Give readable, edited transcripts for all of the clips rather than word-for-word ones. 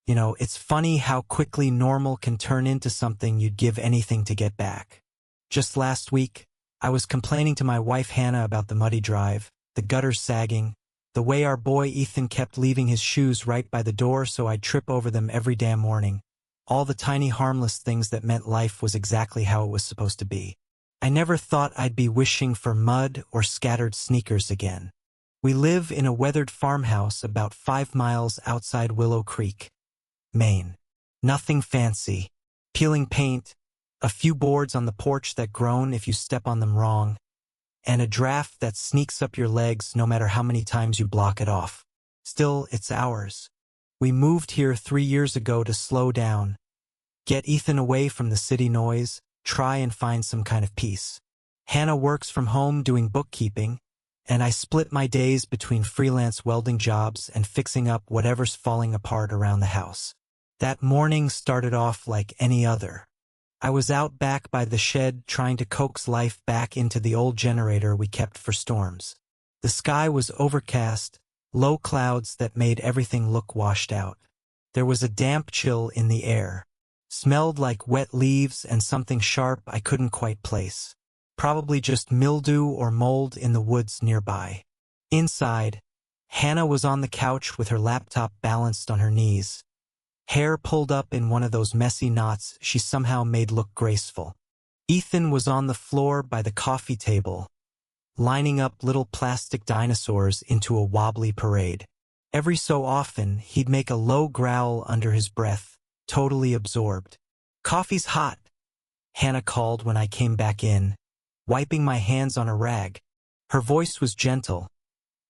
It's funny how quickly normal can turn into something you'd give anything to get back. Just last week, I was complaining to my wife Hannah about the muddy drive, the gutters sagging, the way our boy Ethan kept leaving his shoes right by the door so I'd trip over them every damn morning. All the tiny harmless things that meant life was exactly how it was supposed to be. I never thought I'd be wishing for mud or scattered sneakers again. We live in a weathered farmhouse about 5 miles outside Willow Creek, Maine. Nothing fancy. Peeling paint, a few boards on the porch that groan if you step on them wrong, and a draft that sneaks up your legs no matter how many times you block it off. Still, it's ours. We moved here 3 years ago to slow down, get Ethan away from the city noise, try and find some kind of peace. Hannah works from home doing bookkeeping, and I split my days between freelance welding jobs and fixing up whatever's falling apart around the house. That morning started off like any other. I was out back by the shed trying to coax life back into the old generator we kept for storms. The sky was overcast, low clouds that made everything look washed out. There was a damp chill in the air. Smelled like wet leaves and something sharp I couldn't quite place. Probably just mildew or mold in the woods nearby. Inside, Hannah was on the couch with her laptop balanced on her knees. Hair pulled up in one of those messy knots she somehow made look graceful. Ethan was on the floor by the coffee table, lining up little plastic dinosaurs into a wobbly parade. Every so often, he'd make a low growl under his breath, totally absorbed. "Coffee's hot," Hannah called when I came back in, wiping my hands on a rag. Her voice was gentle,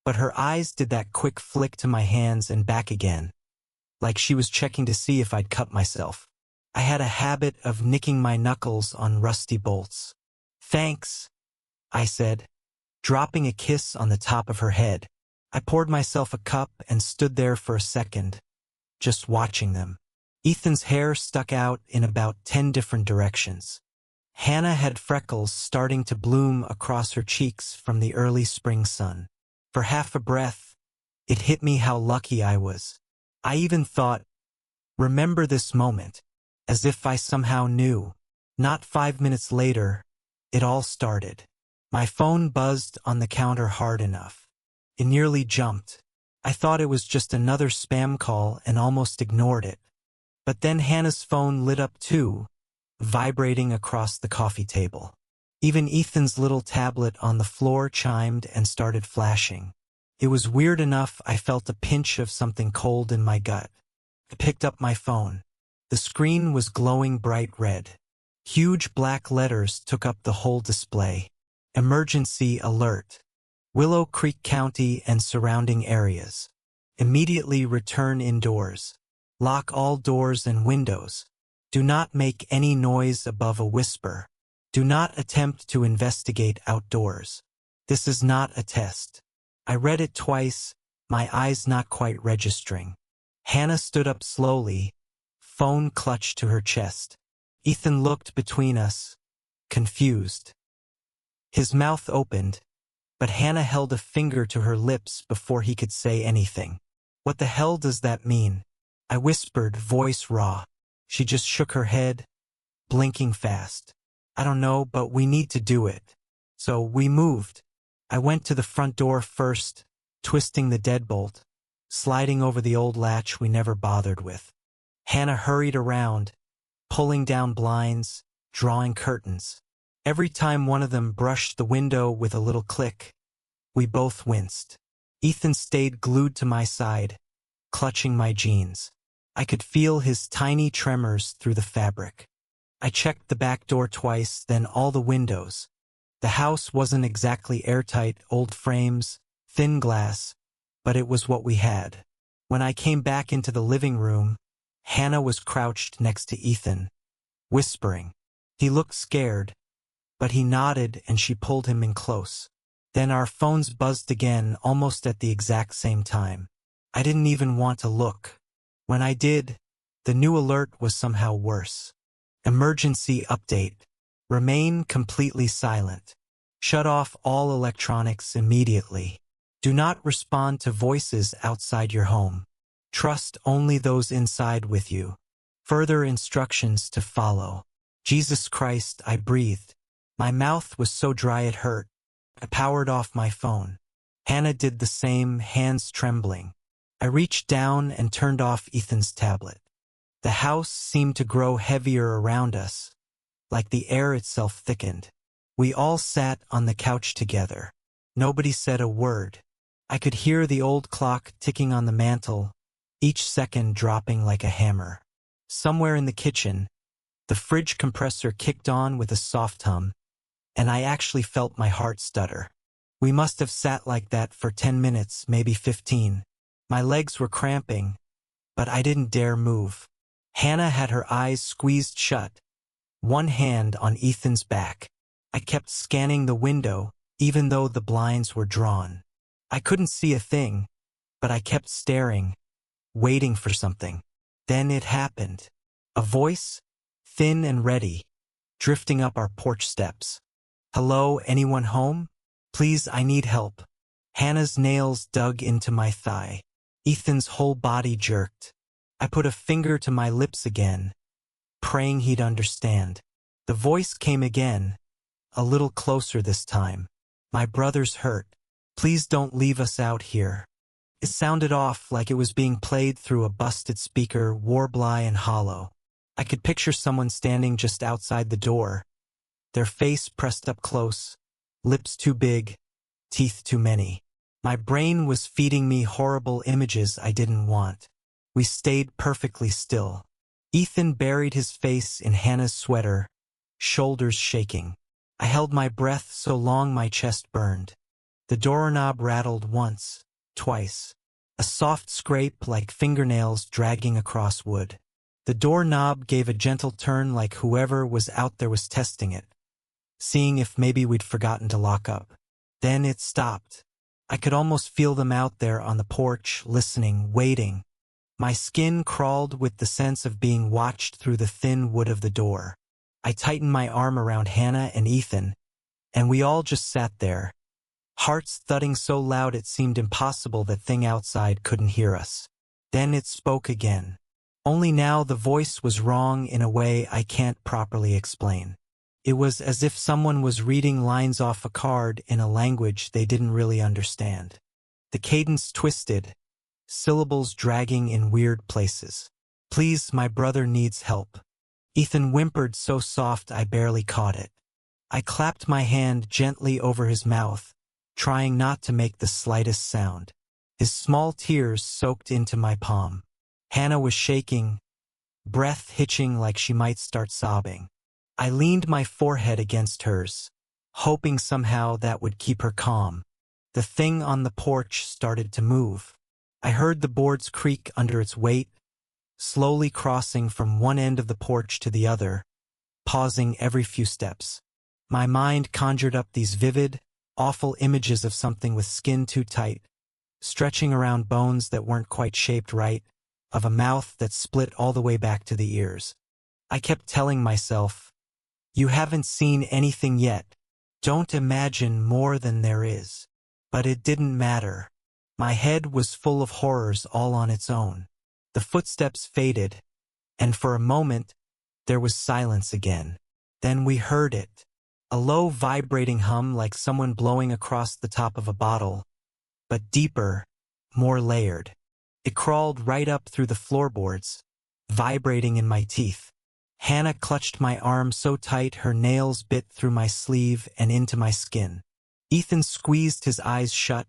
but her eyes did that quick flick to my hands and back again, like she was checking to see if I'd cut myself. I had a habit of nicking my knuckles on rusty bolts. "Thanks," I said, dropping a kiss on the top of her head. I poured myself a cup and stood there for a second, just watching them. Ethan's hair stuck out in about 10 different directions. Hannah had freckles starting to bloom across her cheeks from the early spring sun. For half a breath, it hit me how lucky I was. I even thought, remember this moment, as if I somehow knew. Not 5 minutes later, it all started. My phone buzzed on the counter hard enough. It nearly jumped. I thought it was just another spam call and almost ignored it. But then Hannah's phone lit up too, vibrating across the coffee table. Even Ethan's little tablet on the floor chimed and started flashing. It was weird enough I felt a pinch of something cold in my gut. I picked up my phone. The screen was glowing bright red. Huge black letters took up the whole display. Emergency alert. Willow Creek County and surrounding areas. Immediately return indoors. Lock all doors and windows. Do not make any noise above a whisper. Do not attempt to investigate outdoors. This is not a test. I read it twice, my eyes not quite registering. Hannah stood up slowly, phone clutched to her chest. Ethan looked between us, confused. His mouth opened, but Hannah held a finger to her lips before he could say anything. "What the hell does that mean?" I whispered, voice raw. She just shook her head, blinking fast. "I don't know, but we need to do it." So we moved. I went to the front door first, twisting the deadbolt, sliding over the old latch we never bothered with. Hannah hurried around, pulling down blinds, drawing curtains. Every time one of them brushed the window with a little click, we both winced. Ethan stayed glued to my side, clutching my jeans. I could feel his tiny tremors through the fabric. I checked the back door twice, then all the windows. The house wasn't exactly airtight, old frames, thin glass, but it was what we had. When I came back into the living room, Hannah was crouched next to Ethan, whispering. He looked scared, but he nodded and she pulled him in close. Then our phones buzzed again, almost at the exact same time. I didn't even want to look. When I did, the new alert was somehow worse. Emergency update. Remain completely silent. Shut off all electronics immediately. Do not respond to voices outside your home. Trust only those inside with you. Further instructions to follow. Jesus Christ, I breathed. My mouth was so dry it hurt. I powered off my phone. Hannah did the same, hands trembling. I reached down and turned off Ethan's tablet. The house seemed to grow heavier around us, like the air itself thickened. We all sat on the couch together. Nobody said a word. I could hear the old clock ticking on the mantel, each second dropping like a hammer. Somewhere in the kitchen, the fridge compressor kicked on with a soft hum, and I actually felt my heart stutter. We must have sat like that for 10 minutes, maybe 15. My legs were cramping, but I didn't dare move. Hannah had her eyes squeezed shut, one hand on Ethan's back. I kept scanning the window, even though the blinds were drawn. I couldn't see a thing, but I kept staring, waiting for something. Then it happened. A voice, thin and ready, drifting up our porch steps. "Hello, anyone home? Please, I need help." Hannah's nails dug into my thigh. Ethan's whole body jerked. I put a finger to my lips again, praying he'd understand. The voice came again, a little closer this time. "My brother's hurt. Please don't leave us out here." It sounded off like it was being played through a busted speaker, warbly and hollow. I could picture someone standing just outside the door, their face pressed up close, lips too big, teeth too many. My brain was feeding me horrible images I didn't want. We stayed perfectly still. Ethan buried his face in Hannah's sweater, shoulders shaking. I held my breath so long my chest burned. The doorknob rattled once, twice. A soft scrape like fingernails dragging across wood. The doorknob gave a gentle turn like whoever was out there was testing it, seeing if maybe we'd forgotten to lock up. Then it stopped. I could almost feel them out there on the porch, listening, waiting. My skin crawled with the sense of being watched through the thin wood of the door. I tightened my arm around Hannah and Ethan, and we all just sat there, hearts thudding so loud it seemed impossible that thing outside couldn't hear us. Then it spoke again. Only now the voice was wrong in a way I can't properly explain. It was as if someone was reading lines off a card in a language they didn't really understand. The cadence twisted, syllables dragging in weird places. "Please, my brother needs help." Ethan whimpered so soft I barely caught it. I clapped my hand gently over his mouth, trying not to make the slightest sound. His small tears soaked into my palm. Hannah was shaking, breath hitching like she might start sobbing. I leaned my forehead against hers, hoping somehow that would keep her calm. The thing on the porch started to move. I heard the boards creak under its weight, slowly crossing from one end of the porch to the other, pausing every few steps. My mind conjured up these vivid, awful images of something with skin too tight, stretching around bones that weren't quite shaped right, of a mouth that split all the way back to the ears. I kept telling myself, "You haven't seen anything yet. Don't imagine more than there is." But it didn't matter. My head was full of horrors all on its own. The footsteps faded, and for a moment, there was silence again. Then we heard it. A low vibrating hum like someone blowing across the top of a bottle, but deeper, more layered. It crawled right up through the floorboards, vibrating in my teeth. Hannah clutched my arm so tight her nails bit through my sleeve and into my skin. Ethan squeezed his eyes shut,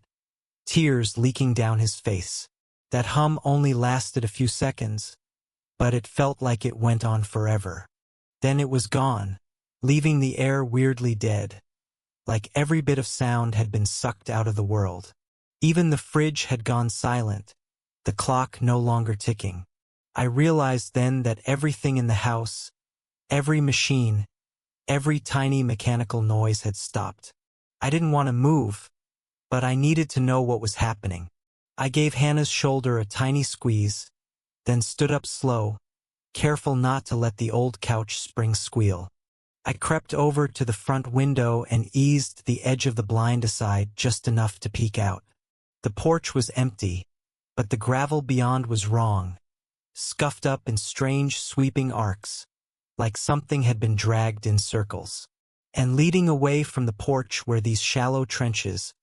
tears leaking down his face. That hum only lasted a few seconds, but it felt like it went on forever. Then it was gone, leaving the air weirdly dead, like every bit of sound had been sucked out of the world. Even the fridge had gone silent, the clock no longer ticking. I realized then that everything in the house, every machine, every tiny mechanical noise had stopped. I didn't want to move, but I needed to know what was happening. I gave Hannah's shoulder a tiny squeeze, then stood up slow, careful not to let the old couch spring squeal. I crept over to the front window and eased the edge of the blind aside just enough to peek out. The porch was empty, but the gravel beyond was wrong, scuffed up in strange sweeping arcs, like something had been dragged in circles. And leading away from the porch were these shallow trenches,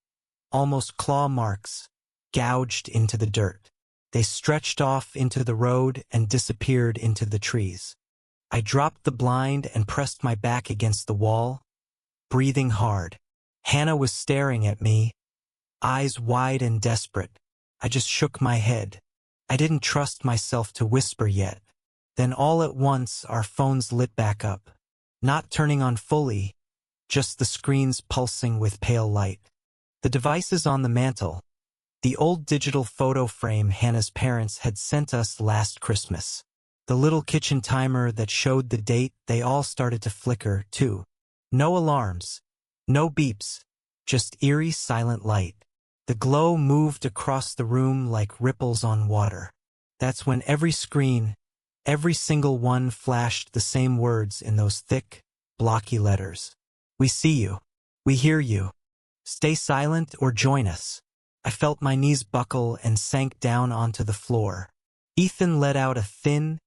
almost claw marks, gouged into the dirt. They stretched off into the road and disappeared into the trees. I dropped the blind and pressed my back against the wall, breathing hard. Hannah was staring at me, eyes wide and desperate. I just shook my head. I didn't trust myself to whisper yet. Then all at once our phones lit back up. Not turning on fully, just the screens pulsing with pale light. The devices on the mantel, the old digital photo frame Hannah's parents had sent us last Christmas. The little kitchen timer that showed the date, they all started to flicker, too. No alarms, no beeps, just eerie silent light. The glow moved across the room like ripples on water. That's when every screen, every single one flashed the same words in those thick, blocky letters. We see you. We hear you. Stay silent or join us. I felt my knees buckle and sank down onto the floor. Ethan let out a thin,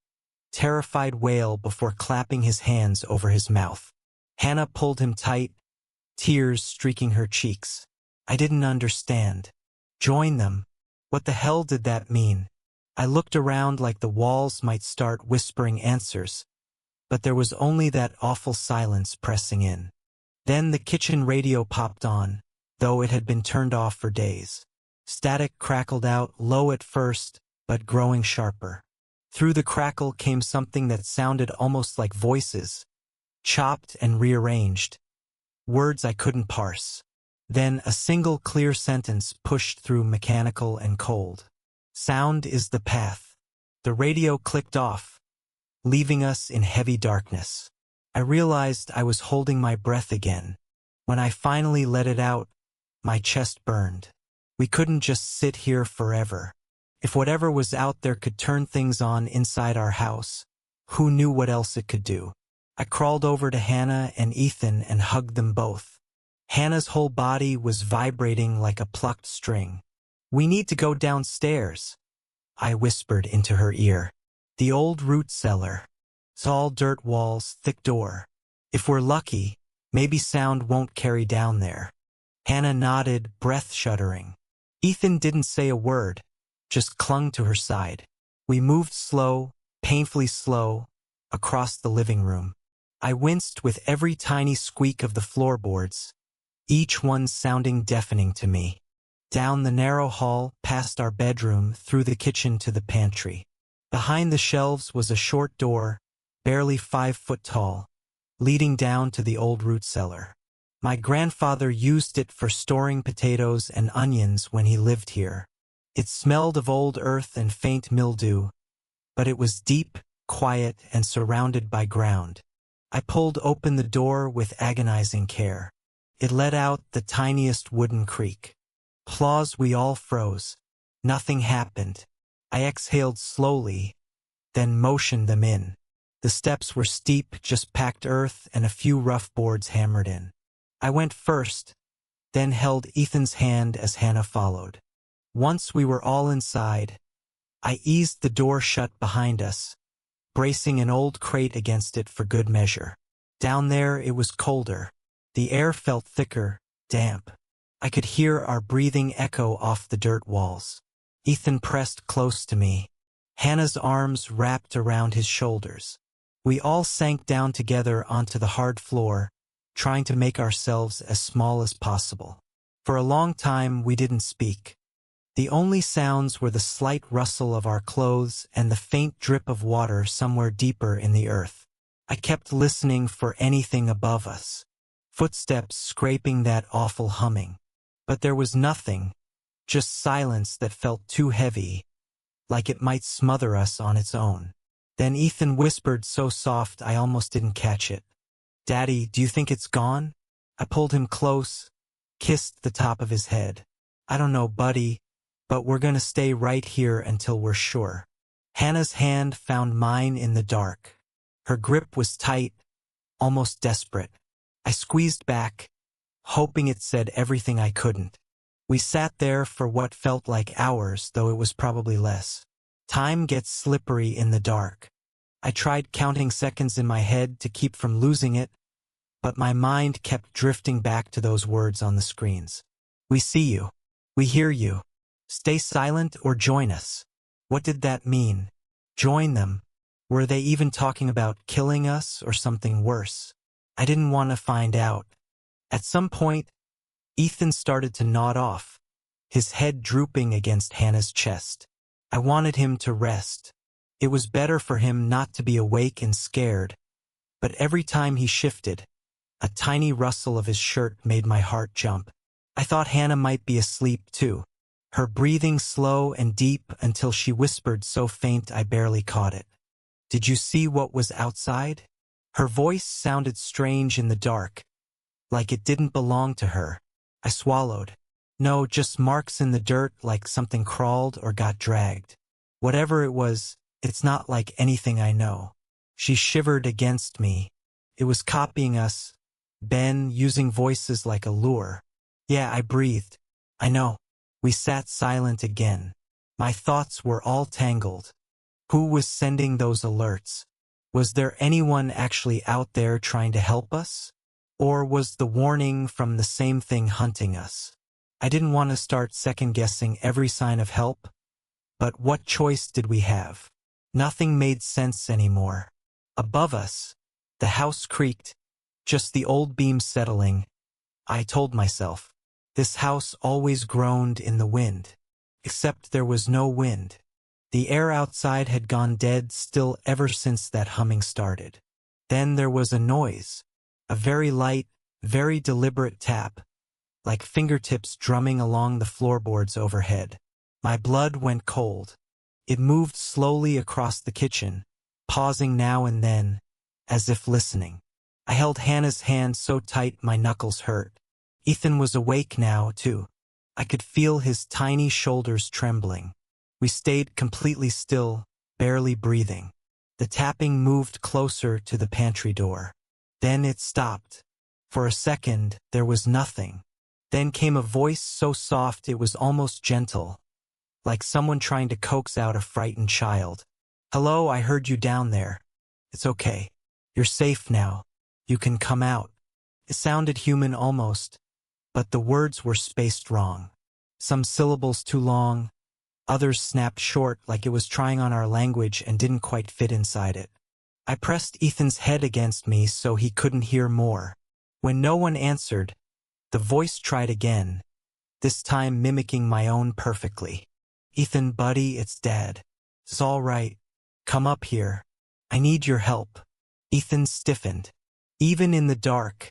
terrified wail before clapping his hands over his mouth. Hannah pulled him tight, tears streaking her cheeks. I didn't understand. Join them? What the hell did that mean? I looked around like the walls might start whispering answers, but there was only that awful silence pressing in. Then the kitchen radio popped on, though it had been turned off for days. Static crackled out, low at first, but growing sharper. Through the crackle came something that sounded almost like voices, chopped and rearranged, words I couldn't parse. Then a single clear sentence pushed through mechanical and cold. Sound is the path. The radio clicked off, leaving us in heavy darkness. I realized I was holding my breath again. When I finally let it out, my chest burned. We couldn't just sit here forever. If whatever was out there could turn things on inside our house, who knew what else it could do? I crawled over to Hannah and Ethan and hugged them both. Hannah's whole body was vibrating like a plucked string. We need to go downstairs, I whispered into her ear. The old root cellar. Tall dirt walls, thick door. If we're lucky, maybe sound won't carry down there. Hannah nodded, breath shuddering. Ethan didn't say a word, just clung to her side. We moved slow, painfully slow, across the living room. I winced with every tiny squeak of the floorboards, each one sounding deafening to me. Down the narrow hall, past our bedroom, through the kitchen to the pantry. Behind the shelves was a short door, barely 5 foot tall, leading down to the old root cellar. My grandfather used it for storing potatoes and onions when he lived here. It smelled of old earth and faint mildew, but it was deep, quiet, and surrounded by ground. I pulled open the door with agonizing care. It let out the tiniest wooden creak. Applause, we all froze. Nothing happened. I exhaled slowly, then motioned them in. The steps were steep, just packed earth and a few rough boards hammered in. I went first, then held Ethan's hand as Hannah followed. Once we were all inside, I eased the door shut behind us, bracing an old crate against it for good measure. Down there it was colder. The air felt thicker, damp. I could hear our breathing echo off the dirt walls. Ethan pressed close to me, Hannah's arms wrapped around his shoulders. We all sank down together onto the hard floor, trying to make ourselves as small as possible. For a long time we didn't speak. The only sounds were the slight rustle of our clothes and the faint drip of water somewhere deeper in the earth. I kept listening for anything above us, footsteps scraping that awful humming. But there was nothing, just silence that felt too heavy, like it might smother us on its own. Then Ethan whispered so soft I almost didn't catch it. "Daddy, do you think it's gone?" I pulled him close, kissed the top of his head. "I don't know, buddy, but we're gonna stay right here until we're sure." Hannah's hand found mine in the dark. Her grip was tight, almost desperate. I squeezed back, hoping it said everything I couldn't. We sat there for what felt like hours, though it was probably less. Time gets slippery in the dark. I tried counting seconds in my head to keep from losing it, but my mind kept drifting back to those words on the screens. We see you. We hear you. Stay silent or join us. What did that mean? Join them. Were they even talking about killing us or something worse? I didn't want to find out. At some point, Ethan started to nod off, his head drooping against Hannah's chest. I wanted him to rest. It was better for him not to be awake and scared, but every time he shifted, a tiny rustle of his shirt made my heart jump. I thought Hannah might be asleep too, her breathing slow and deep until she whispered so faint I barely caught it. Did you see what was outside? Her voice sounded strange in the dark, like it didn't belong to her. I swallowed. No, just marks in the dirt like something crawled or got dragged. Whatever it was, it's not like anything I know. She shivered against me. It was copying us. Ben, using voices like a lure. Yeah, I breathed. I know. We sat silent again. My thoughts were all tangled. Who was sending those alerts? Was there anyone actually out there trying to help us? Or was the warning from the same thing hunting us? I didn't want to start second-guessing every sign of help, but what choice did we have? Nothing made sense anymore. Above us, the house creaked, just the old beam settling. I told myself, this house always groaned in the wind. Except there was no wind. The air outside had gone dead still ever since that humming started. Then there was a noise, a very light, very deliberate tap, like fingertips drumming along the floorboards overhead. My blood went cold. It moved slowly across the kitchen, pausing now and then, as if listening. I held Hannah's hand so tight my knuckles hurt. Ethan was awake now, too. I could feel his tiny shoulders trembling. We stayed completely still, barely breathing. The tapping moved closer to the pantry door. Then it stopped. For a second, there was nothing. Then came a voice so soft it was almost gentle, like someone trying to coax out a frightened child. Hello, I heard you down there. It's okay. You're safe now. You can come out. It sounded human almost, but the words were spaced wrong. Some syllables too long, others snapped short like it was trying on our language and didn't quite fit inside it. I pressed Ethan's head against me so he couldn't hear more. When no one answered, the voice tried again, this time mimicking my own perfectly. Ethan, buddy, it's Dad. It's all right. Come up here. I need your help. Ethan stiffened. Even in the dark,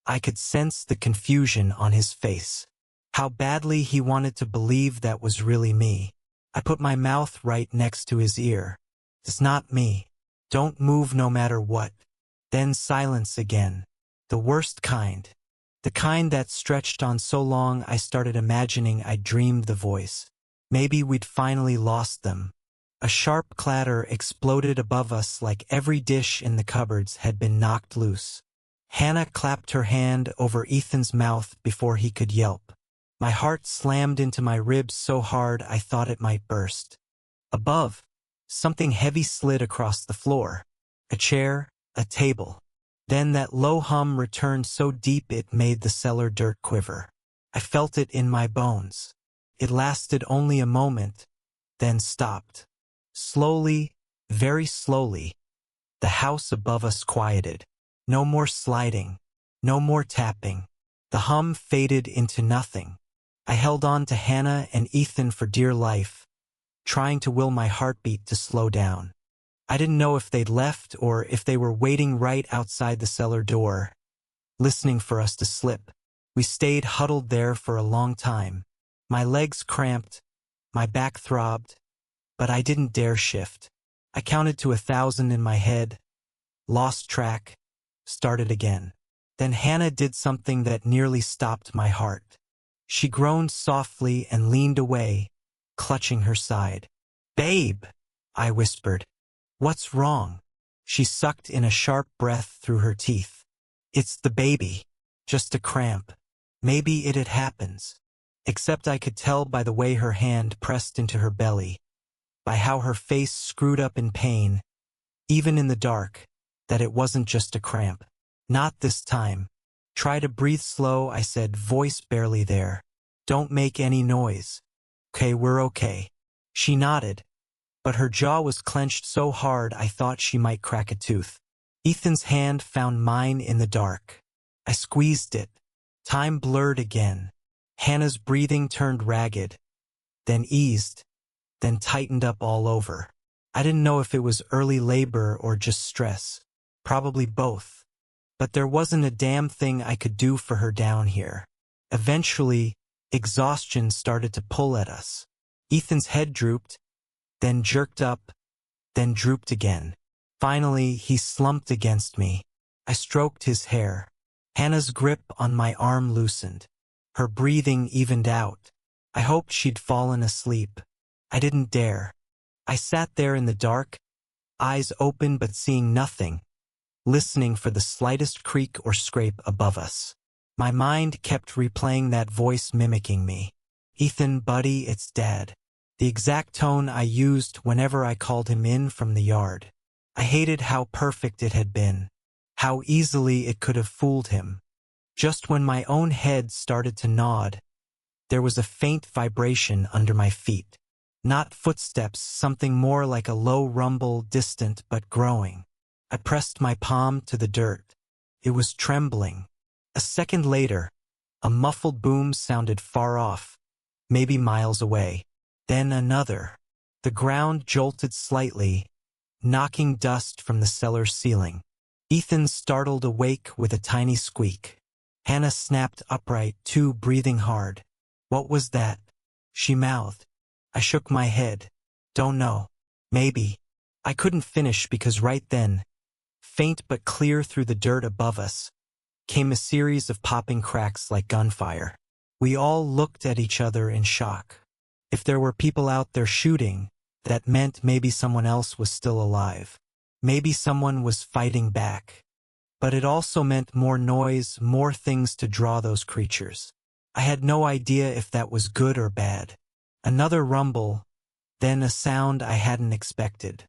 I could sense the confusion on his face. How badly he wanted to believe that was really me. I put my mouth right next to his ear. It's not me. Don't move no matter what. Then silence again. The worst kind. The kind that stretched on so long I started imagining I'd dreamed the voice. Maybe we'd finally lost them. A sharp clatter exploded above us like every dish in the cupboards had been knocked loose. Hannah clapped her hand over Ethan's mouth before he could yelp. My heart slammed into my ribs so hard I thought it might burst. Above, something heavy slid across the floor. A chair, a table. Then that low hum returned so deep it made the cellar dirt quiver. I felt it in my bones. It lasted only a moment, then stopped. Slowly, very slowly, the house above us quieted. No more sliding, no more tapping. The hum faded into nothing. I held on to Hannah and Ethan for dear life, trying to will my heartbeat to slow down. I didn't know if they'd left or if they were waiting right outside the cellar door, listening for us to slip. We stayed huddled there for a long time. My legs cramped, my back throbbed, but I didn't dare shift. I counted to 1,000 in my head, lost track, started again. Then Hannah did something that nearly stopped my heart. She groaned softly and leaned away, clutching her side. "Babe," I whispered. "What's wrong?" She sucked in a sharp breath through her teeth. "It's the baby. Just a cramp. Maybe it happens." except I could tell by the way her hand pressed into her belly, by how her face screwed up in pain, even in the dark, that it wasn't just a cramp. Not this time. Try to breathe slow, I said, voice barely there. Don't make any noise. Okay, we're okay. She nodded, but her jaw was clenched so hard I thought she might crack a tooth. Ethan's hand found mine in the dark. I squeezed it. Time blurred again. Hannah's breathing turned ragged, then eased, then tightened up all over. I didn't know if it was early labor or just stress. Probably both. But there wasn't a damn thing I could do for her down here. Eventually, exhaustion started to pull at us. Ethan's head drooped, then jerked up, then drooped again. Finally, he slumped against me. I stroked his hair. Hannah's grip on my arm loosened. Her breathing evened out. I hoped she'd fallen asleep. I didn't dare. I sat there in the dark, eyes open but seeing nothing, listening for the slightest creak or scrape above us. My mind kept replaying that voice mimicking me. Ethan, buddy, it's Dad. The exact tone I used whenever I called him in from the yard. I hated how perfect it had been, how easily it could have fooled him. Just when my own head started to nod, there was a faint vibration under my feet. Not footsteps, something more like a low rumble, distant but growing. I pressed my palm to the dirt. It was trembling. A second later, a muffled boom sounded far off, maybe miles away. Then another. The ground jolted slightly, knocking dust from the cellar ceiling. Ethan startled awake with a tiny squeak. Hannah snapped upright, too, breathing hard. What was that? She mouthed. I shook my head. Don't know. Maybe. I couldn't finish because right then, faint but clear through the dirt above us, came a series of popping cracks like gunfire. We all looked at each other in shock. If there were people out there shooting, that meant maybe someone else was still alive. Maybe someone was fighting back. But it also meant more noise, more things to draw those creatures. I had no idea if that was good or bad. Another rumble, then a sound I hadn't expected.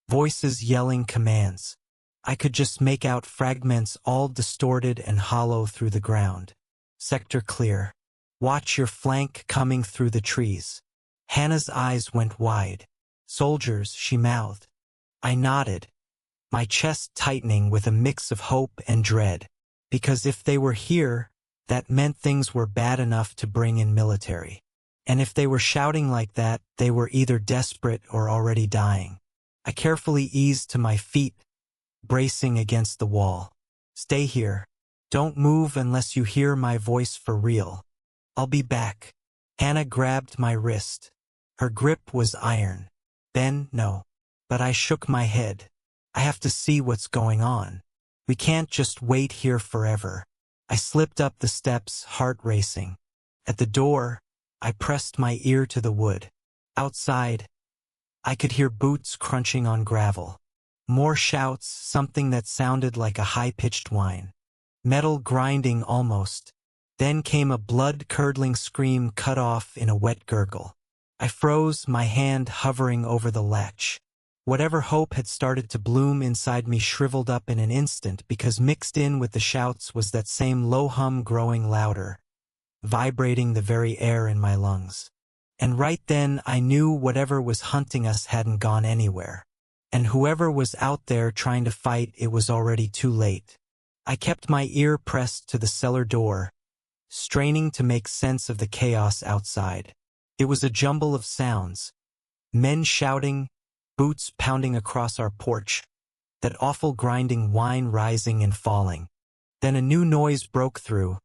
Voices yelling commands. I could just make out fragments all distorted and hollow through the ground. Sector clear. Watch your flank coming through the trees. Hannah's eyes went wide. Soldiers, she mouthed. I nodded, my chest tightening with a mix of hope and dread. Because if they were here, that meant things were bad enough to bring in military. And if they were shouting like that, they were either desperate or already dying. I carefully eased to my feet, bracing against the wall. Stay here. Don't move unless you hear my voice for real. I'll be back. Hannah grabbed my wrist. Her grip was iron. Then, no. But I shook my head. I have to see what's going on. We can't just wait here forever. I slipped up the steps, heart racing. At the door, I pressed my ear to the wood. Outside, I could hear boots crunching on gravel. More shouts, something that sounded like a high-pitched whine. Metal grinding almost. Then came a blood-curdling scream cut off in a wet gurgle. I froze, my hand hovering over the latch. Whatever hope had started to bloom inside me shriveled up in an instant because mixed in with the shouts was that same low hum growing louder, vibrating the very air in my lungs. And right then I knew whatever was hunting us hadn't gone anywhere. And whoever was out there trying to fight, it was already too late. I kept my ear pressed to the cellar door, straining to make sense of the chaos outside. It was a jumble of sounds. Men shouting, boots pounding across our porch, that awful grinding whine rising and falling. Then a new noise broke through,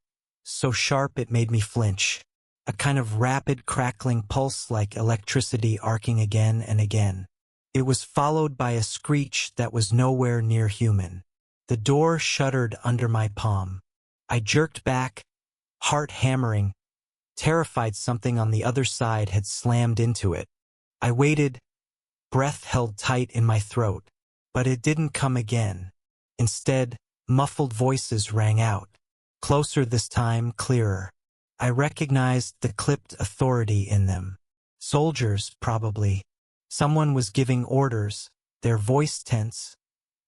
so sharp it made me flinch. A kind of rapid crackling pulse like electricity arcing again and again. It was followed by a screech that was nowhere near human. The door shuddered under my palm. I jerked back, heart hammering, terrified something on the other side had slammed into it. I waited, breath held tight in my throat, but it didn't come again. Instead, muffled voices rang out. Closer this time, clearer. I recognized the clipped authority in them. Soldiers, probably. Someone was giving orders, their voice tense,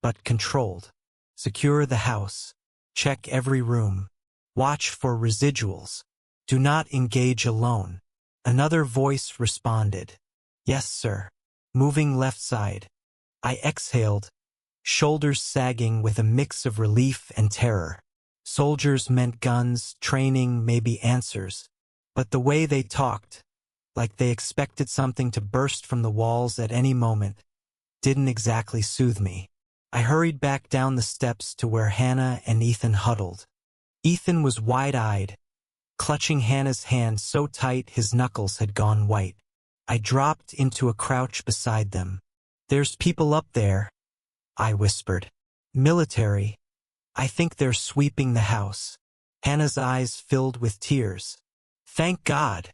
but controlled. Secure the house. Check every room. Watch for residuals. Do not engage alone. Another voice responded. Yes, sir. Moving left side. I exhaled, shoulders sagging with a mix of relief and terror. Soldiers meant guns, training, maybe answers. But the way they talked, like they expected something to burst from the walls at any moment, didn't exactly soothe me. I hurried back down the steps to where Hannah and Ethan huddled. Ethan was wide-eyed, clutching Hannah's hand so tight his knuckles had gone white. I dropped into a crouch beside them. There's people up there, I whispered. Military. I think they're sweeping the house. Hannah's eyes filled with tears. Thank God,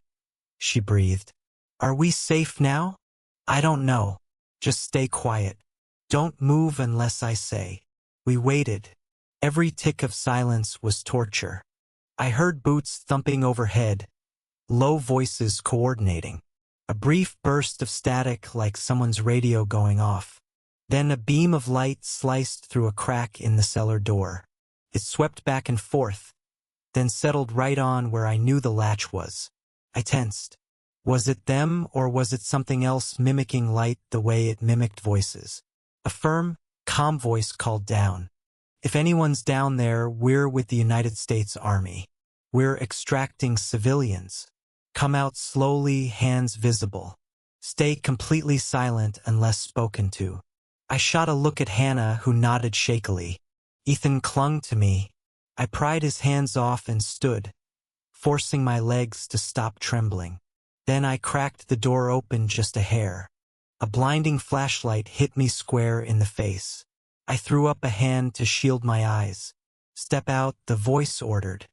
she breathed. Are we safe now? I don't know. Just stay quiet. Don't move unless I say. We waited. Every tick of silence was torture. I heard boots thumping overhead, low voices coordinating. A brief burst of static like someone's radio going off. Then a beam of light sliced through a crack in the cellar door. It swept back and forth, then settled right on where I knew the latch was. I tensed. Was it them or was it something else mimicking light the way it mimicked voices? A firm, calm voice called down. If anyone's down there, we're with the United States Army. We're extracting civilians. Come out slowly, hands visible. Stay completely silent unless spoken to. I shot a look at Hannah, who nodded shakily. Ethan clung to me. I pried his hands off and stood, forcing my legs to stop trembling. Then I cracked the door open just a hair. A blinding flashlight hit me square in the face. I threw up a hand to shield my eyes. Step out, the voice ordered.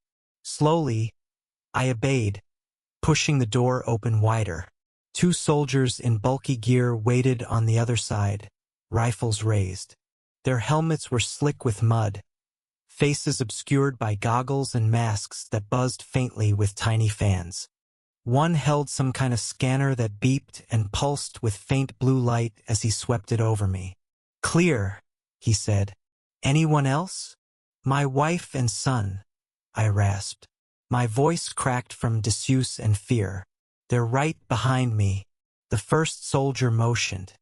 Slowly, I obeyed, pushing the door open wider. 2 soldiers in bulky gear waited on the other side, rifles raised. Their helmets were slick with mud, faces obscured by goggles and masks that buzzed faintly with tiny fans. One held some kind of scanner that beeped and pulsed with faint blue light as he swept it over me. Clear, he said. Anyone else? My wife and son, I rasped. My voice cracked from disuse and fear. They're right behind me. The first soldier motioned.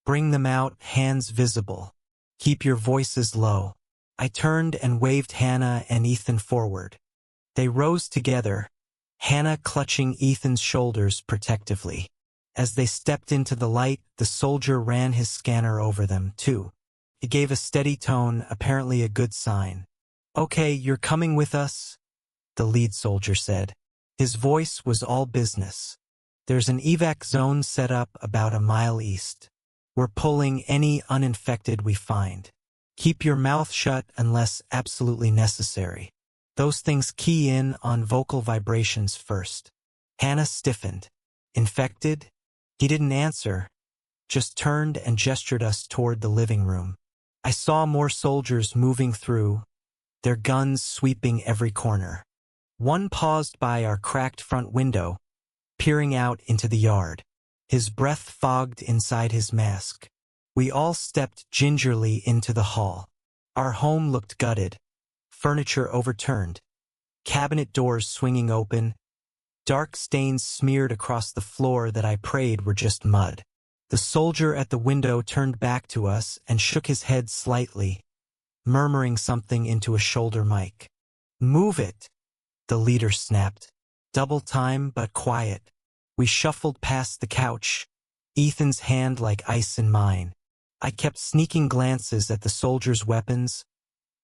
Bring them out, hands visible. Keep your voices low. I turned and waved Hannah and Ethan forward. They rose together, Hannah clutching Ethan's shoulders protectively. As they stepped into the light, the soldier ran his scanner over them, too. It gave a steady tone, apparently a good sign. Okay, you're coming with us, the lead soldier said. His voice was all business. There's an evac zone set up about a mile east. We're pulling any uninfected we find. Keep your mouth shut unless absolutely necessary. Those things key in on vocal vibrations first. Hannah stiffened. Infected? He didn't answer, just turned and gestured us toward the living room. I saw more soldiers moving through, their guns sweeping every corner. One paused by our cracked front window, peering out into the yard. His breath fogged inside his mask. We all stepped gingerly into the hall. Our home looked gutted, furniture overturned, cabinet doors swinging open, dark stains smeared across the floor that I prayed were just mud. The soldier at the window turned back to us and shook his head slightly, murmuring something into a shoulder mic. Move it, the leader snapped. Double time but quiet. We shuffled past the couch, Ethan's hand like ice in mine. I kept sneaking glances at the soldiers' weapons,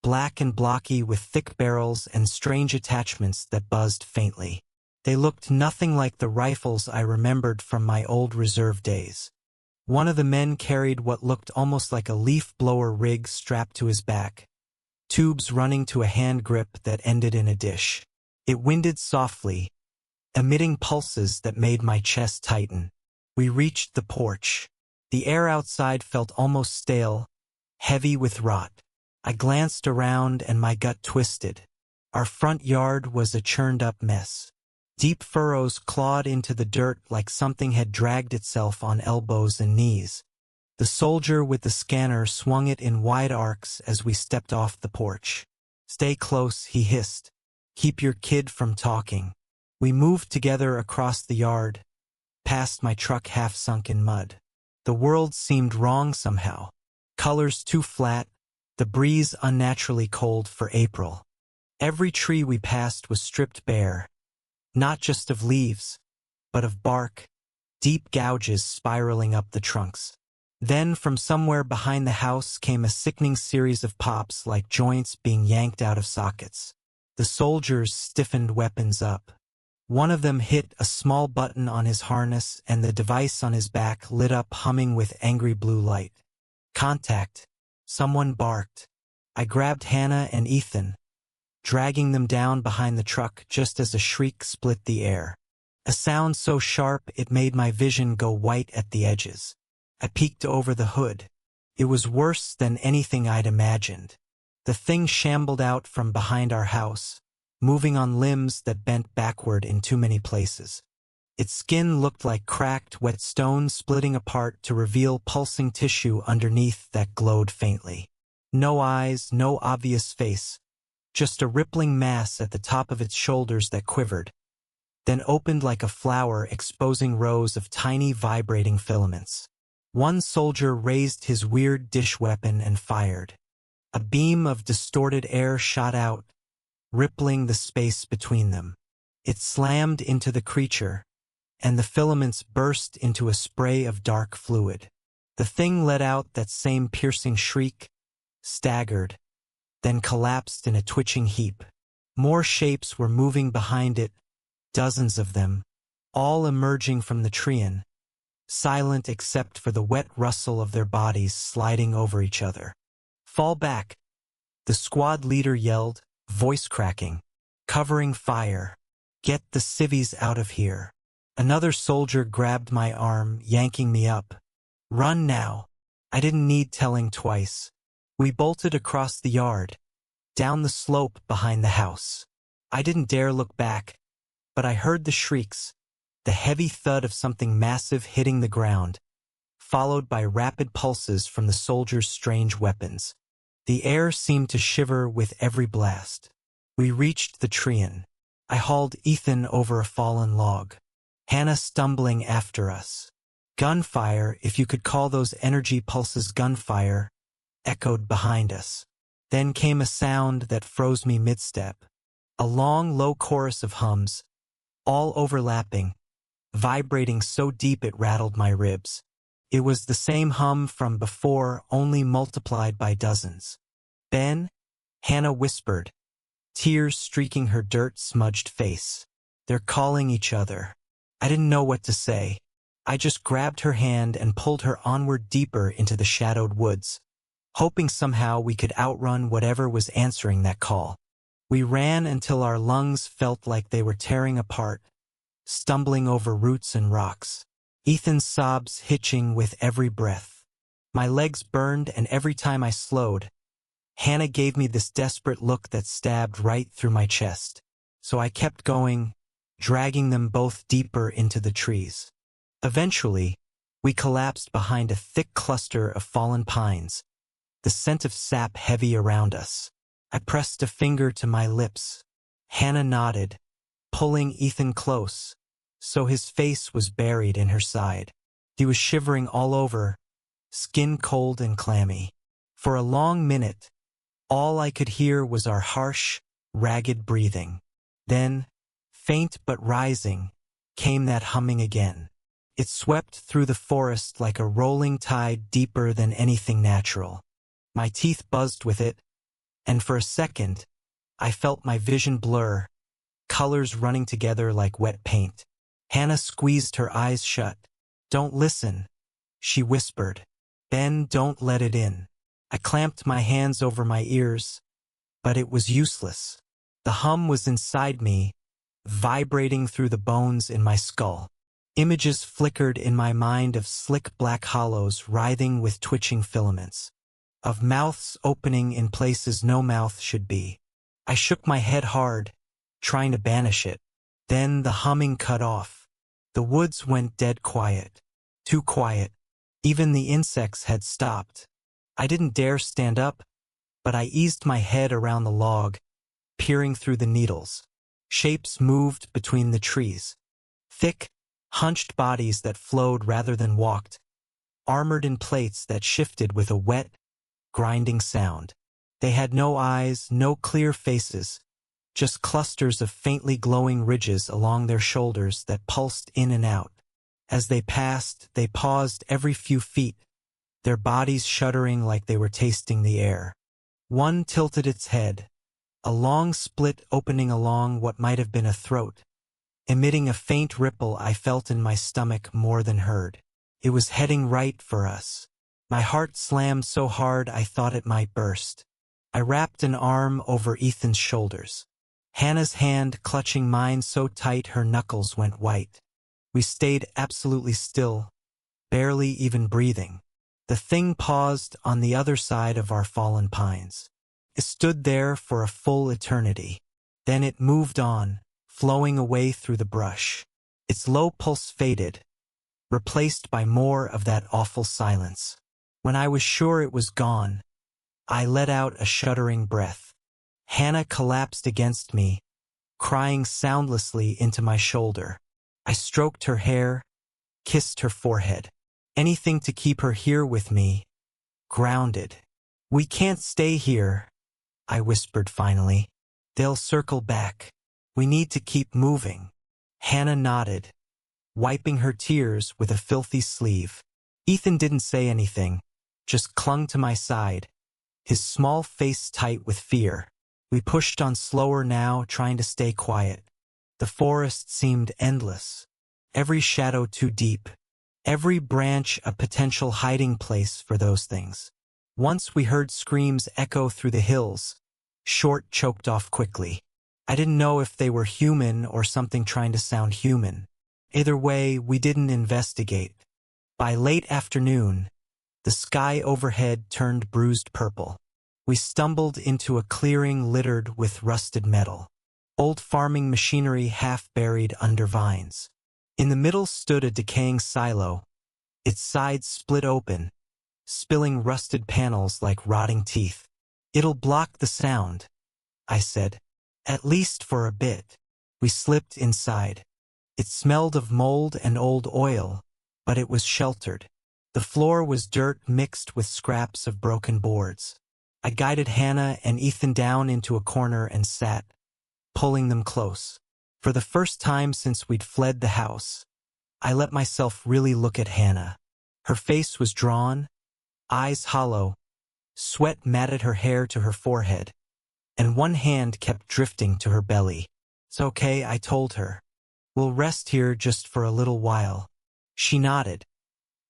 black and blocky with thick barrels and strange attachments that buzzed faintly. They looked nothing like the rifles I remembered from my old reserve days. One of the men carried what looked almost like a leaf blower rig strapped to his back, tubes running to a hand grip that ended in a dish. It winded softly, emitting pulses that made my chest tighten. We reached the porch. The air outside felt almost stale, heavy with rot. I glanced around and my gut twisted. Our front yard was a churned-up mess. Deep furrows clawed into the dirt like something had dragged itself on elbows and knees. The soldier with the scanner swung it in wide arcs as we stepped off the porch. "Stay close," he hissed. "Keep your kid from talking." We moved together across the yard, past my truck half sunk in mud. The world seemed wrong somehow. Colors too flat, the breeze unnaturally cold for April. Every tree we passed was stripped bare, not just of leaves, but of bark, deep gouges spiraling up the trunks. Then from somewhere behind the house came a sickening series of pops like joints being yanked out of sockets. The soldiers stiffened weapons up. One of them hit a small button on his harness and the device on his back lit up humming with angry blue light. "Contact!" Someone barked. I grabbed Hannah and Ethan, dragging them down behind the truck just as a shriek split the air. A sound so sharp it made my vision go white at the edges. I peeked over the hood. It was worse than anything I'd imagined. The thing shambled out from behind our house, moving on limbs that bent backward in too many places. Its skin looked like cracked, wet stone splitting apart to reveal pulsing tissue underneath that glowed faintly. No eyes, no obvious face, just a rippling mass at the top of its shoulders that quivered, then opened like a flower, exposing rows of tiny vibrating filaments. One soldier raised his weird dish weapon and fired. A beam of distorted air shot out, rippling the space between them. It slammed into the creature, and the filaments burst into a spray of dark fluid. The thing let out that same piercing shriek, staggered, then collapsed in a twitching heap. More shapes were moving behind it, dozens of them, all emerging from the treant, silent except for the wet rustle of their bodies sliding over each other. "Fall back!" the squad leader yelled, voice cracking. "Covering fire. Get the civvies out of here." Another soldier grabbed my arm, yanking me up. "Run now." I didn't need telling twice. We bolted across the yard, down the slope behind the house. I didn't dare look back, but I heard the shrieks, the heavy thud of something massive hitting the ground, followed by rapid pulses from the soldiers' strange weapons. The air seemed to shiver with every blast. We reached the treant. I hauled Ethan over a fallen log, Hannah stumbling after us. Gunfire, if you could call those energy pulses gunfire, echoed behind us. Then came a sound that froze me mid-step. A long, low chorus of hums, all overlapping, vibrating so deep it rattled my ribs. It was the same hum from before, only multiplied by dozens. "Ben?" Hannah whispered, tears streaking her dirt-smudged face. "They're calling each other." I didn't know what to say. I just grabbed her hand and pulled her onward deeper into the shadowed woods, hoping somehow we could outrun whatever was answering that call. We ran until our lungs felt like they were tearing apart, stumbling over roots and rocks. Ethan's sobs hitching with every breath. My legs burned, and every time I slowed, Hannah gave me this desperate look that stabbed right through my chest. So I kept going, dragging them both deeper into the trees. Eventually, we collapsed behind a thick cluster of fallen pines, the scent of sap heavy around us. I pressed a finger to my lips. Hannah nodded, pulling Ethan close, so his face was buried in her side. He was shivering all over, skin cold and clammy. For a long minute, all I could hear was our harsh, ragged breathing. Then, faint but rising, came that humming again. It swept through the forest like a rolling tide, deeper than anything natural. My teeth buzzed with it, and for a second, I felt my vision blur, colors running together like wet paint. Hannah squeezed her eyes shut. "Don't listen," she whispered. "Ben, don't let it in." I clamped my hands over my ears, but it was useless. The hum was inside me, vibrating through the bones in my skull. Images flickered in my mind of slick black hollows writhing with twitching filaments, of mouths opening in places no mouth should be. I shook my head hard, trying to banish it, Then the humming cut off. The woods went dead quiet. Too quiet. Even the insects had stopped. I didn't dare stand up, but I eased my head around the log, peering through the needles. Shapes moved between the trees. Thick, hunched bodies that flowed rather than walked, armored in plates that shifted with a wet, grinding sound. They had no eyes, no clear faces, just clusters of faintly glowing ridges along their shoulders that pulsed in and out. As they passed, they paused every few feet, their bodies shuddering like they were tasting the air. One tilted its head, a long split opening along what might have been a throat, emitting a faint ripple I felt in my stomach more than heard. It was heading right for us. My heart slammed so hard I thought it might burst. I wrapped an arm over Ethan's shoulders, Hannah's hand clutching mine so tight her knuckles went white. We stayed absolutely still, barely even breathing. The thing paused on the other side of our fallen pines. It stood there for a full eternity. Then it moved on, flowing away through the brush. Its low pulse faded, replaced by more of that awful silence. When I was sure it was gone, I let out a shuddering breath. Hannah collapsed against me, crying soundlessly into my shoulder. I stroked her hair, kissed her forehead. Anything to keep her here with me, grounded. "We can't stay here," I whispered finally. "They'll circle back. We need to keep moving." Hannah nodded, wiping her tears with a filthy sleeve. Ethan didn't say anything, just clung to my side, his small face tight with fear. We pushed on slower now, trying to stay quiet. The forest seemed endless, every shadow too deep, every branch a potential hiding place for those things. Once we heard screams echo through the hills, short, choked off quickly. I didn't know if they were human or something trying to sound human. Either way, we didn't investigate. By late afternoon, the sky overhead turned bruised purple. We stumbled into a clearing littered with rusted metal, old farming machinery half buried under vines. In the middle stood a decaying silo, its sides split open, spilling rusted panels like rotting teeth. "It'll block the sound," I said. "At least for a bit." We slipped inside. It smelled of mold and old oil, but it was sheltered. The floor was dirt mixed with scraps of broken boards. I guided Hannah and Ethan down into a corner and sat, pulling them close. For the first time since we'd fled the house, I let myself really look at Hannah. Her face was drawn, eyes hollow, sweat matted her hair to her forehead, and one hand kept drifting to her belly. "It's okay," I told her. "We'll rest here just for a little while." She nodded,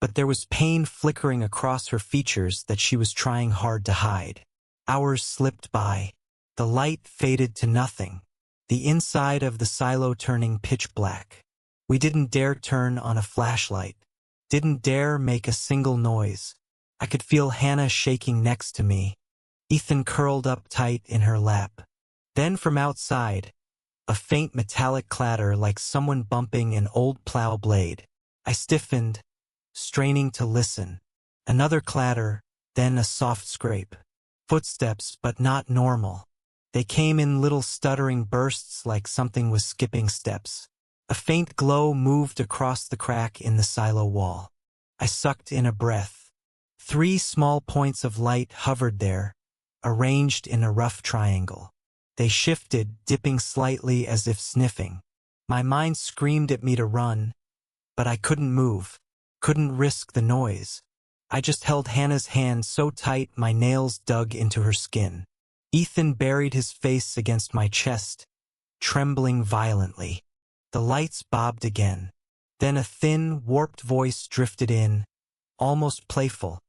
but there was pain flickering across her features that she was trying hard to hide. Hours slipped by. The light faded to nothing, the inside of the silo turning pitch black. We didn't dare turn on a flashlight, didn't dare make a single noise. I could feel Hannah shaking next to me, Ethan curled up tight in her lap. Then from outside, a faint metallic clatter like someone bumping an old plow blade. I stiffened, straining to listen. Another clatter, then a soft scrape. Footsteps, but not normal. They came in little stuttering bursts like something was skipping steps. A faint glow moved across the crack in the silo wall. I sucked in a breath. 3 small points of light hovered there, arranged in a rough triangle. They shifted, dipping slightly as if sniffing. My mind screamed at me to run, but I couldn't move, couldn't risk the noise. I just held Hannah's hand so tight my nails dug into her skin. Ethan buried his face against my chest, trembling violently. The lights bobbed again. Then a thin, warped voice drifted in, almost playful,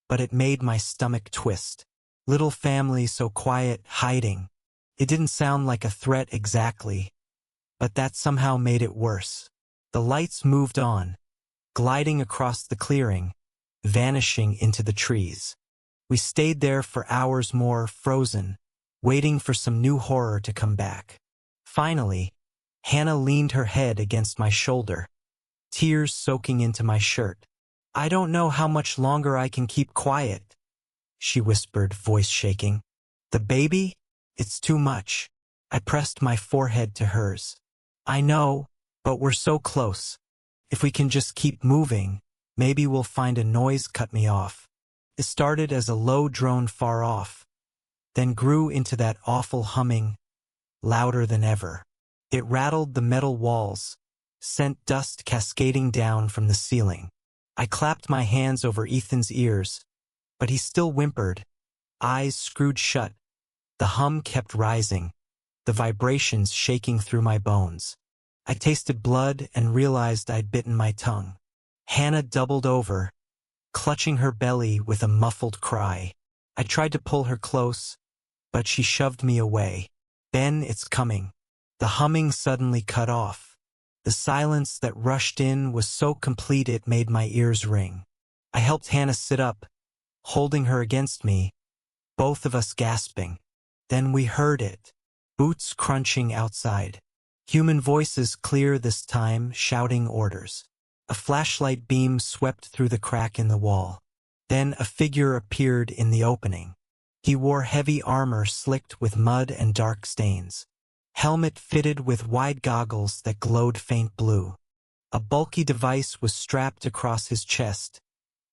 but it made my stomach twist. "Little family so quiet, hiding." It didn't sound like a threat exactly, but that somehow made it worse. The lights moved on, gliding across the clearing, vanishing into the trees. We stayed there for hours more, frozen, waiting for some new horror to come back. Finally, Hannah leaned her head against my shoulder, tears soaking into my shirt. "I don't know how much longer I can keep quiet," she whispered, voice shaking. "The baby? It's too much." I pressed my forehead to hers. "I know, but we're so close. If we can just keep moving, maybe we'll find a noise." Cut me off. It started as a low drone far off, then grew into that awful humming, louder than ever. It rattled the metal walls, sent dust cascading down from the ceiling. I clapped my hands over Ethan's ears, but he still whimpered, eyes screwed shut. The hum kept rising, the vibrations shaking through my bones. I tasted blood and realized I'd bitten my tongue. Hannah doubled over, clutching her belly with a muffled cry. I tried to pull her close, but she shoved me away. "Ben, it's coming." The humming suddenly cut off. The silence that rushed in was so complete it made my ears ring. I helped Hannah sit up, holding her against me, both of us gasping. Then we heard it, boots crunching outside. Human voices clear this time, shouting orders. A flashlight beam swept through the crack in the wall. Then a figure appeared in the opening. He wore heavy armor slicked with mud and dark stains. Helmet fitted with wide goggles that glowed faint blue. A bulky device was strapped across his chest,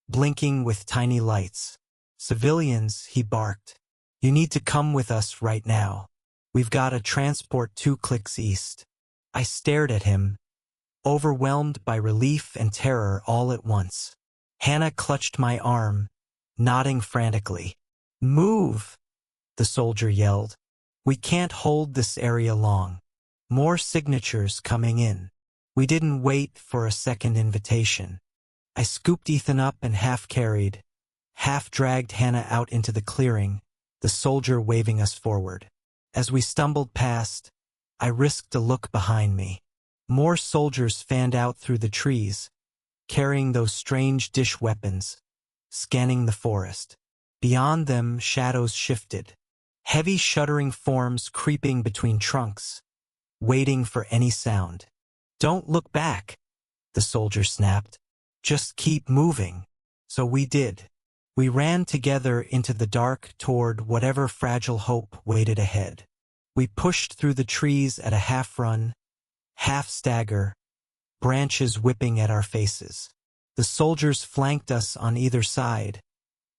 blinking with tiny lights. "Civilians," he barked. "You need to come with us right now. We've got a transport 2 clicks east." I stared at him, overwhelmed by relief and terror all at once. Hannah clutched my arm, nodding frantically. "Move!" the soldier yelled. "We can't hold this area long. More signatures coming in." We didn't wait for a second invitation. I scooped Ethan up and half-carried, half-dragged Hannah out into the clearing, the soldier waving us forward. As we stumbled past, I risked a look behind me. More soldiers fanned out through the trees, carrying those strange dish weapons, scanning the forest. Beyond them, shadows shifted, heavy shuddering forms creeping between trunks, waiting for any sound. "Don't look back," the soldier snapped. "Just keep moving." So we did. We ran together into the dark toward whatever fragile hope waited ahead. We pushed through the trees at a half-run, half-stagger, branches whipping at our faces. The soldiers flanked us on either side,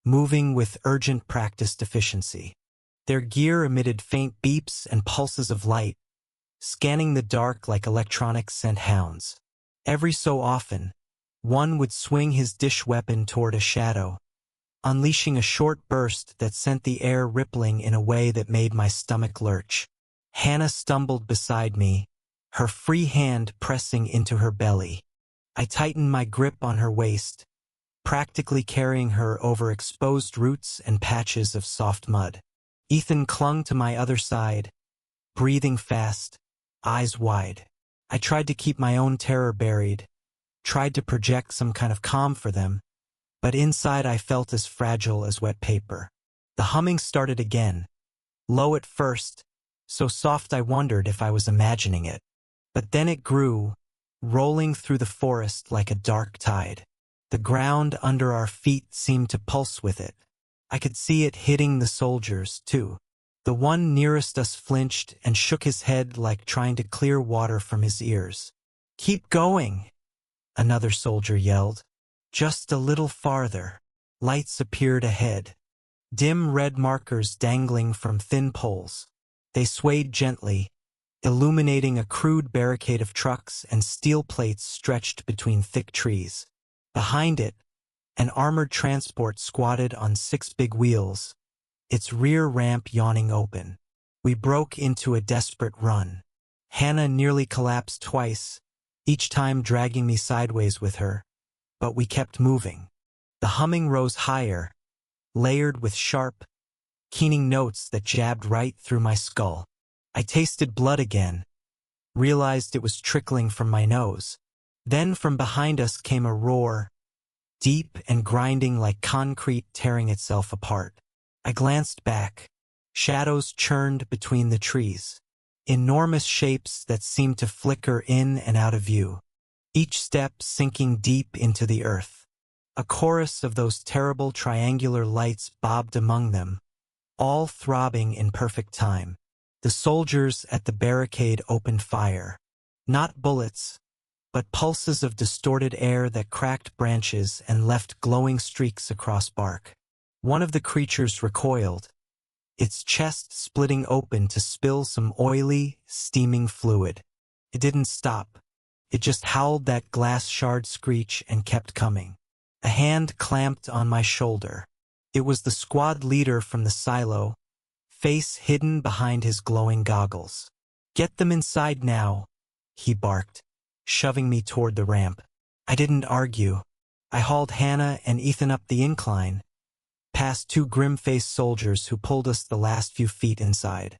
moving with urgent practiced efficiency. Their gear emitted faint beeps and pulses of light, scanning the dark like electronic scent hounds. Every so often, one would swing his dish weapon toward a shadow, unleashing a short burst that sent the air rippling in a way that made my stomach lurch. Hannah stumbled beside me, her free hand pressing into her belly. I tightened my grip on her waist, practically carrying her over exposed roots and patches of soft mud. Ethan clung to my other side, breathing fast, eyes wide. I tried to keep my own terror buried, tried to project some kind of calm for them, but inside I felt as fragile as wet paper. The humming started again, low at first, so soft I wondered if I was imagining it. But then it grew, rolling through the forest like a dark tide. The ground under our feet seemed to pulse with it. I could see it hitting the soldiers, too. The one nearest us flinched and shook his head like trying to clear water from his ears. "Keep going," another soldier yelled. Just a little farther. Lights appeared ahead, dim red markers dangling from thin poles. They swayed gently, illuminating a crude barricade of trucks and steel plates stretched between thick trees. Behind it, an armored transport squatted on 6 big wheels, its rear ramp yawning open. We broke into a desperate run. Hannah nearly collapsed twice, each time dragging me sideways with her, but we kept moving. The humming rose higher, layered with sharp, keening notes that jabbed right through my skull. I tasted blood again, realized it was trickling from my nose. Then from behind us came a roar, deep and grinding like concrete tearing itself apart. I glanced back. Shadows churned between the trees. enormous shapes that seemed to flicker in and out of view, each step sinking deep into the earth. A chorus of those terrible triangular lights bobbed among them, all throbbing in perfect time. The soldiers at the barricade opened fire. Not bullets, but pulses of distorted air that cracked branches and left glowing streaks across bark. One of the creatures recoiled, its chest splitting open to spill some oily, steaming fluid. It didn't stop. It just howled that glass shard screech and kept coming. A hand clamped on my shoulder. It was the squad leader from the silo, face hidden behind his glowing goggles. "Get them inside now," he barked, shoving me toward the ramp. I didn't argue. I hauled Hannah and Ethan up the incline, past two grim-faced soldiers who pulled us the last few feet inside.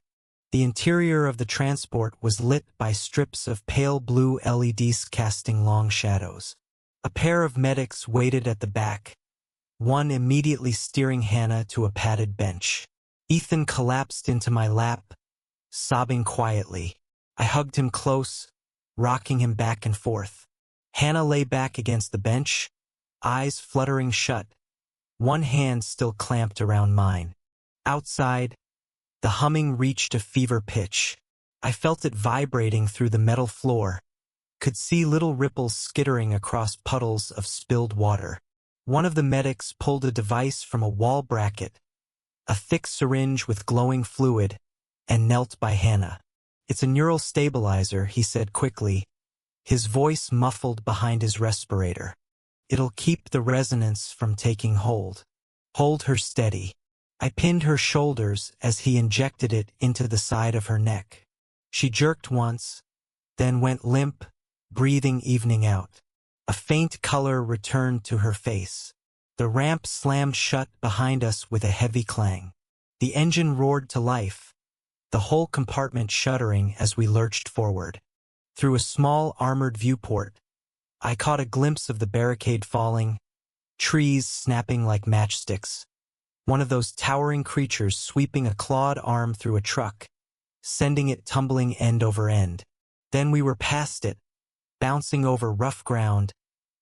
The interior of the transport was lit by strips of pale blue LEDs casting long shadows. A pair of medics waited at the back, one immediately steering Hannah to a padded bench. Ethan collapsed into my lap, sobbing quietly. I hugged him close, rocking him back and forth. Hannah lay back against the bench, eyes fluttering shut, one hand still clamped around mine. Outside, the humming reached a fever pitch. I felt it vibrating through the metal floor, could see little ripples skittering across puddles of spilled water. One of the medics pulled a device from a wall bracket, a thick syringe with glowing fluid, and knelt by Hannah. "It's a neural stabilizer," he said quickly, his voice muffled behind his respirator. "It'll keep the resonance from taking hold. Hold her steady." I pinned her shoulders as he injected it into the side of her neck. She jerked once, then went limp, breathing evening out. A faint color returned to her face. The ramp slammed shut behind us with a heavy clang. The engine roared to life, the whole compartment shuddering as we lurched forward. Through a small armored viewport, I caught a glimpse of the barricade falling, trees snapping like matchsticks. One of those towering creatures sweeping a clawed arm through a truck, sending it tumbling end over end. Then we were past it, bouncing over rough ground,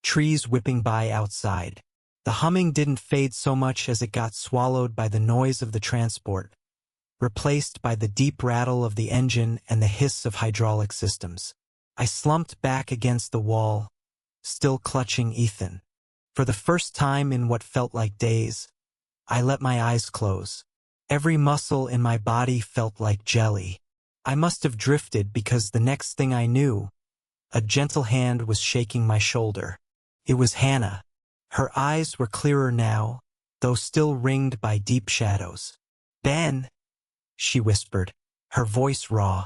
trees whipping by outside. The humming didn't fade so much as it got swallowed by the noise of the transport, replaced by the deep rattle of the engine and the hiss of hydraulic systems. I slumped back against the wall, still clutching Ethan. For the first time in what felt like days, I let my eyes close. Every muscle in my body felt like jelly. I must have drifted because the next thing I knew, a gentle hand was shaking my shoulder. It was Hannah. Her eyes were clearer now, though still ringed by deep shadows. "Ben," she whispered, her voice raw.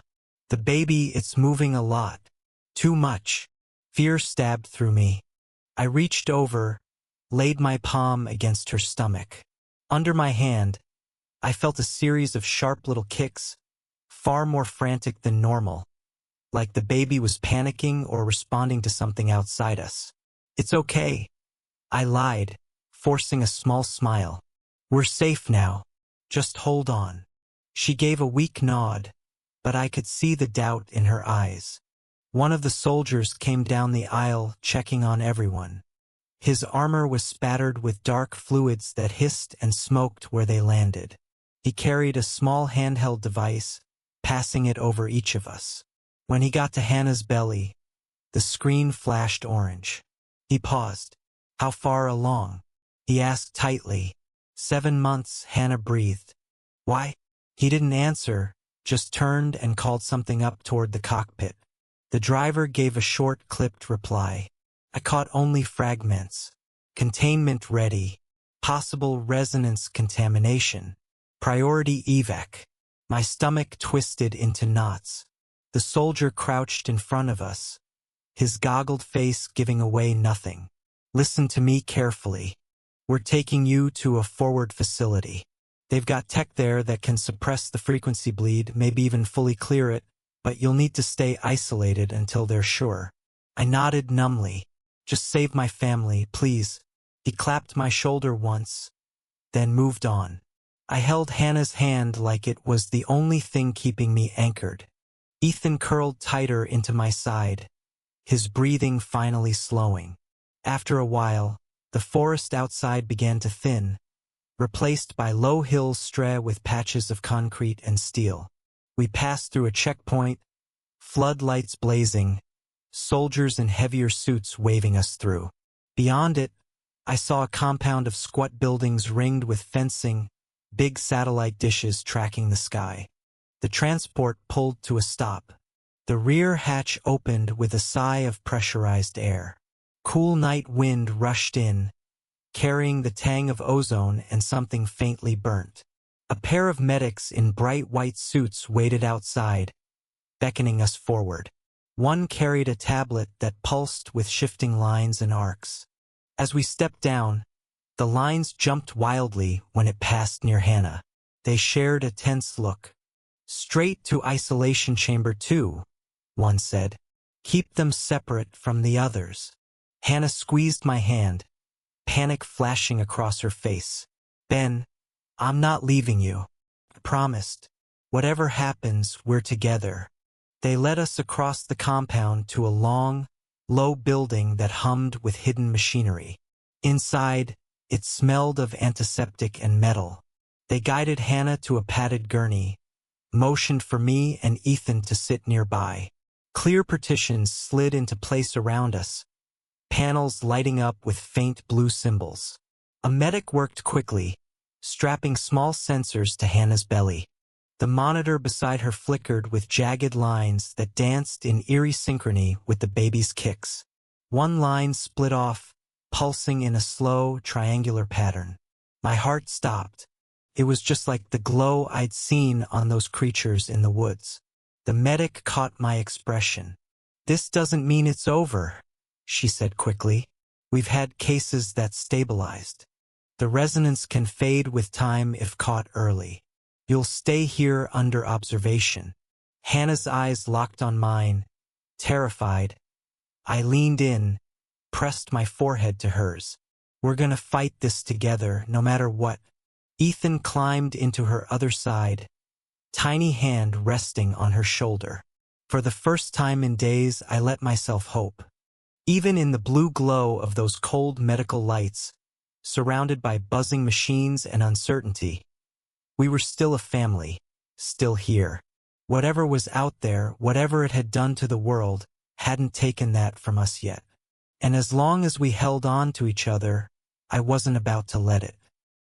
"The baby, it's moving a lot. Too much." Fear stabbed through me. I reached over, laid my palm against her stomach. Under my hand, I felt a series of sharp little kicks, far more frantic than normal, like the baby was panicking or responding to something outside us. "It's okay," I lied, forcing a small smile. "We're safe now. Just hold on." She gave a weak nod, but I could see the doubt in her eyes. One of the soldiers came down the aisle, checking on everyone. His armor was spattered with dark fluids that hissed and smoked where they landed. He carried a small handheld device, passing it over each of us. When he got to Hannah's belly, the screen flashed orange. He paused. "How far along?" he asked tightly. 7 months, Hannah breathed. "Why?" He didn't answer, just turned and called something up toward the cockpit. The driver gave a short, clipped reply. I caught only fragments. "Containment ready. Possible resonance contamination. Priority evac." My stomach twisted into knots. The soldier crouched in front of us, his goggled face giving away nothing. "Listen to me carefully. We're taking you to a forward facility. They've got tech there that can suppress the frequency bleed, maybe even fully clear it, but you'll need to stay isolated until they're sure." I nodded numbly. "Just save my family, please." He clapped my shoulder once, then moved on. I held Hannah's hand like it was the only thing keeping me anchored. Ethan curled tighter into my side, his breathing finally slowing. After a while, the forest outside began to thin, replaced by low hills strewn with patches of concrete and steel. We passed through a checkpoint, floodlights blazing, soldiers in heavier suits waving us through. Beyond it, I saw a compound of squat buildings ringed with fencing, big satellite dishes tracking the sky. The transport pulled to a stop. The rear hatch opened with a sigh of pressurized air. Cool night wind rushed in, carrying the tang of ozone and something faintly burnt. A pair of medics in bright white suits waited outside, beckoning us forward. One carried a tablet that pulsed with shifting lines and arcs. As we stepped down, the lines jumped wildly when it passed near Hannah. They shared a tense look. "Straight to isolation chamber 2, one said. "Keep them separate from the others." Hannah squeezed my hand, panic flashing across her face. "Ben, I'm not leaving you. I promised. Whatever happens, we're together." They led us across the compound to a long, low building that hummed with hidden machinery. Inside, it smelled of antiseptic and metal. They guided Hannah to a padded gurney, motioned for me and Ethan to sit nearby. Clear partitions slid into place around us, panels lighting up with faint blue symbols. A medic worked quickly, strapping small sensors to Hannah's belly. The monitor beside her flickered with jagged lines that danced in eerie synchrony with the baby's kicks. One line split off, pulsing in a slow, triangular pattern. My heart stopped. It was just like the glow I'd seen on those creatures in the woods. The medic caught my expression. "This doesn't mean it's over," she said quickly. "We've had cases that stabilized. The resonance can fade with time if caught early. You'll stay here under observation." Hannah's eyes locked on mine, terrified. I leaned in, pressed my forehead to hers. "We're gonna fight this together, no matter what." Ethan climbed into her other side, tiny hand resting on her shoulder. For the first time in days, I let myself hope. Even in the blue glow of those cold medical lights, surrounded by buzzing machines and uncertainty, we were still a family, still here. Whatever was out there, whatever it had done to the world, hadn't taken that from us yet. And as long as we held on to each other, I wasn't about to let it.